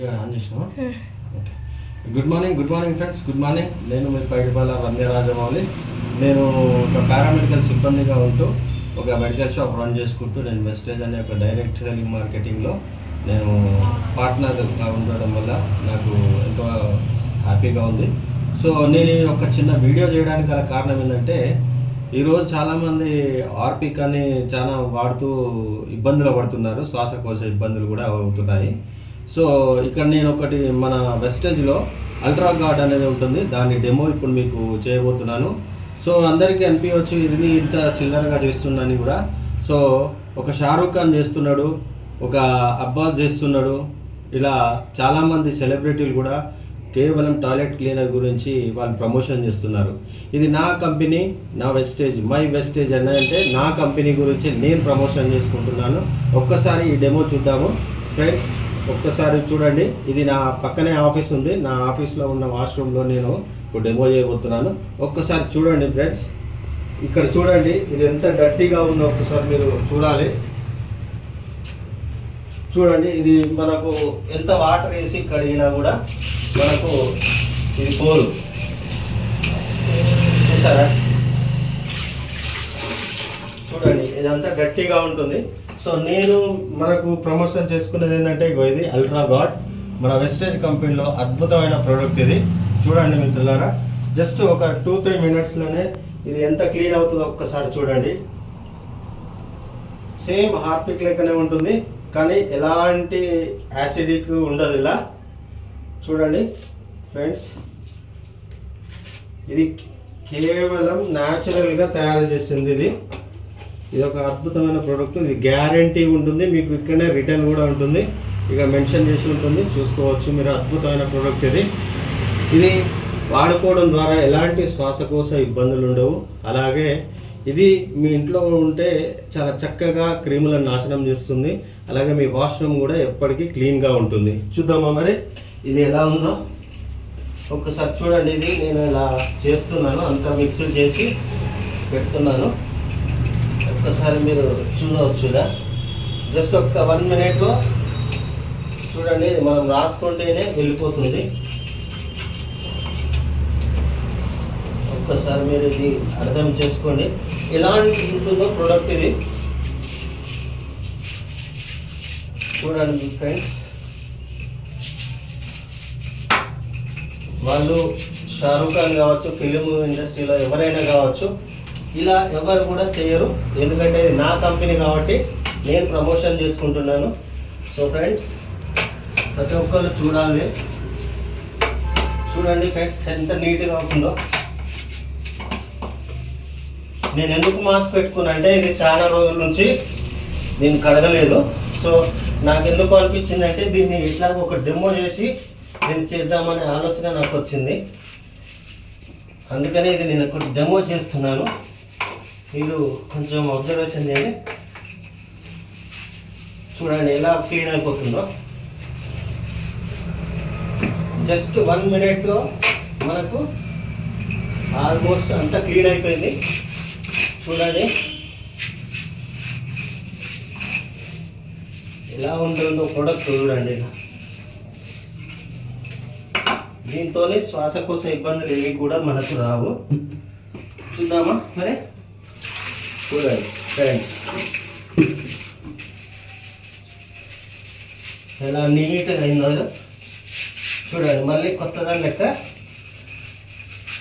On చేసినా okay. Good morning friends, good morning. నేను మీ పైడిపాల వంద్యరాజమౌళి. నేను ఒక పారామెడికల్ సిబ్బందిగా ఉంటూ ఒక మెడికల్ షాప్ రన్ చేసుకుంటూ నేను వెస్టేజ్ అనే ఒక డైరెక్ట్ సెల్లింగ్ మార్కెటింగ్లో నేను పార్ట్నర్గా ఉండడం వల్ల నాకు ఎంతో హ్యాపీగా ఉంది. సో నేను ఒక చిన్న వీడియో చేయడానికి గల కారణం ఏంటంటే, ఈరోజు చాలామంది ఆర్పిక్ అని చాలా వాడుతూ ఇబ్బందులు పడుతున్నారు, శ్వాసకోశ ఇబ్బందులు కూడా అవుతున్నాయి. సో ఇక్కడ నేను ఒకటి మన వెస్టేజ్లో అల్ట్రా గార్డ్ అనేది ఉంటుంది, దాని డెమో ఇప్పుడు మీకు చేయబోతున్నాను. సో అందరికీ అనిపించవచ్చు ఇది ఇంత చిల్లరగా చేస్తున్నాను కూడా. సో ఒక షారూఖ్ ఖాన్ చేస్తున్నాడు, ఒక అబ్బాస్ చేస్తున్నాడు, ఇలా చాలామంది సెలబ్రిటీలు కూడా కేవలం టాయిలెట్ క్లీనర్ గురించి వాళ్ళు ప్రమోషన్ చేస్తున్నారు. ఇది నా కంపెనీ, నా వెస్టేజ్, మై వెస్టేజ్ అని అంటే నా కంపెనీ గురించి నేను ప్రమోషన్ చేసుకుంటున్నాను. ఒక్కసారి ఈ డెమో చూద్దాము ఫ్రెండ్స్, ఒక్కసారి చూడండి. ఇది నా పక్కనే ఆఫీస్ ఉంది, నా ఆఫీస్లో ఉన్న వాష్రూమ్లో నేను ఇప్పుడు డెమో చేయబోతున్నాను. ఒక్కసారి చూడండి ఫ్రెండ్స్, ఇక్కడ చూడండి ఇది ఎంత డర్టీగా ఉందో ఒక్కసారి మీరు చూడాలి. చూడండి ఇది మనకు ఎంత వాటర్ వేసి కడిగినా కూడా మనకు ఇది పోదు, చూసారా? చూడండి ఇదంతా గట్టిగా ఉంటుంది. సో నేను మనకు ప్రమోషన్ చేసుకునేది ఏంటంటే ఇది అల్ట్రా గార్డ్, మన వెస్టేజ్ కంపెనీలో అద్భుతమైన ప్రోడక్ట్ ఇది. చూడండి మిత్రులారా, జస్ట్ ఒక 2-3 మినిట్స్లోనే ఇది ఎంత క్లీన్ అవుతుందో ఒక్కసారి చూడండి. సేమ్ హార్పిక్ లెక్కనే ఉంటుంది, కానీ ఎలాంటి యాసిడిక్ ఉండదు. ఇలా చూడండి ఫ్రెండ్స్, ఇది కేవలం న్యాచురల్గా తయారు చేసింది. ఇది ఒక అద్భుతమైన ప్రోడక్ట్, ఇది గ్యారంటీ ఉంటుంది, మీకు ఇక్కడనే రిటర్న్ కూడా ఉంటుంది, ఇక మెన్షన్ చేసి ఉంటుంది, చూసుకోవచ్చు మీరు. అద్భుతమైన ప్రోడక్ట్ ఇది వాడుకోవడం ద్వారా ఎలాంటి శ్వాసకోశ ఇబ్బందులు ఉండవు. అలాగే ఇది మీ ఇంట్లో ఉంటే చాలా చక్కగా క్రిములను నాశనం చేస్తుంది. అలాగే మీ వాష్రూమ్ కూడా ఎప్పటికీ క్లీన్గా ఉంటుంది. చూద్దామా మరి ఇది ఎలా ఉందో ఒక్కసారి చూడండి. ఇది నేను ఇలా చేస్తున్నాను, అంతా మిక్స్ చేసి పెడుతున్నాను. ఒక్కసారి మీరు చూడవచ్చుదా, జస్ట్ ఒక 1 మినిట్లో చూడండి. ఇది మనం రాస్తుంటేనే వెళ్ళిపోతుంది. ఒక్కసారి మీరు ఇది అర్థం చేసుకోండి ఎలాంటి ఉంటుందో ప్రోడక్ట్ ఇది. చూడండి ఫ్రెండ్స్, వాళ్ళు షారూఖ్ ఖాన్ కావచ్చు, ఫిలిం ఇండస్ట్రీలో ఎవరైనా కావచ్చు, ఇలా ఎవరు కూడా చేయరు. ఎందుకంటే ఇది నా కంపెనీ కాబట్టి నేను ప్రమోషన్ చేసుకుంటున్నాను. సో ఫ్రెండ్స్ ప్రతి ఒక్కరు చూడాలి. చూడండి ఫ్రెండ్స్ ఎంత నీట్గా ఉంటుందో. నేను ఎందుకు మాస్క్ పెట్టుకున్నా అంటే, ఇది చాలా రోజుల నుంచి నేను కడగలేదు. సో నాకు ఎందుకు అనిపించింది అంటే, దీన్ని ఇట్లా ఒక డెమో చేసి దీన్ని చేద్దామనే ఆలోచన నాకు వచ్చింది. అందుకనే ఇది నేను ఒక డెమో చేస్తున్నాను. మీరు కొంచెం అబ్జర్వేషన్ చేయండి. చూడండి ఎలా క్లీన్ అయిపోతుందో. జస్ట్ 1 మినిట్లో మనకు ఆల్మోస్ట్ అంతా క్లీన్ అయిపోయింది. చూడండి ఎలా ఉంటుందో ప్రోడక్ట్ చూడండి. దీంతో శ్వాసకోశ ఇబ్బందులు ఏవి కూడా మనకు రావు. చూద్దామా మరి? చూడండి ఫ్రెండ్స్ ఎలా నీట్గా అయిందో. చూడండి మళ్ళీ కొత్తగా లెక్క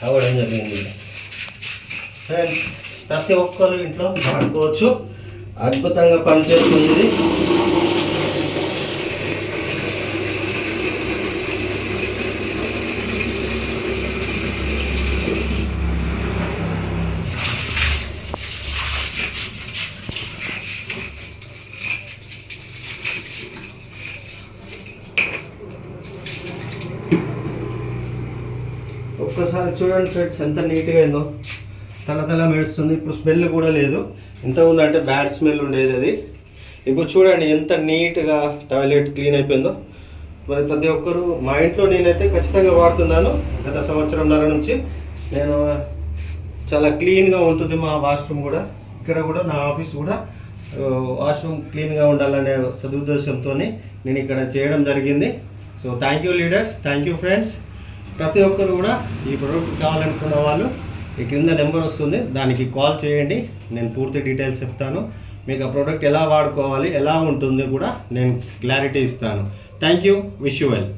అవ్వడం జరిగింది. ఫ్రెండ్స్ ప్రతి ఒక్కరు ఇంట్లో వాడుకోవచ్చు, అద్భుతంగా పనిచేస్తుంది. ఒక్కసారి చూడండి ఫ్రెండ్స్ ఎంత నీట్గా అయిందో. తల మెరుస్తుంది. ఇప్పుడు స్మెల్ కూడా లేదు. ఇంతకుముందు అంటే బ్యాడ్ స్మెల్ ఉండేది అది. ఇప్పుడు చూడండి ఎంత నీట్గా టాయిలెట్ క్లీన్ అయిపోయిందో. మరి ప్రతి ఒక్కరు మా ఇంట్లో నేనైతే ఖచ్చితంగా వాడుతున్నాను. గత 1.5 సంవత్సరం నుంచి నేను చాలా క్లీన్గా ఉంటుంది మా వాష్రూమ్ కూడా. ఇక్కడ కూడా నా ఆఫీస్ కూడా వాష్రూమ్ క్లీన్గా ఉండాలనే సదుద్దేశంతో నేను ఇక్కడ చేయడం జరిగింది. So thank you leaders, thank you friends. ప్రతి ఒక్కరు కూడా ఈ ప్రోడక్ట్ కావాలనుకున్న వాళ్ళు ఈ కింద నెంబర్ వస్తుంది, దానికి కాల్ చేయండి. నేను పూర్తి డీటెయిల్స్ చెప్తాను. మీకు ఆ ప్రోడక్ట్ ఎలా వాడుకోవాలి, ఎలా ఉంటుంది కూడా నేను క్లారిటీ ఇస్తాను. Thank you, wish you well.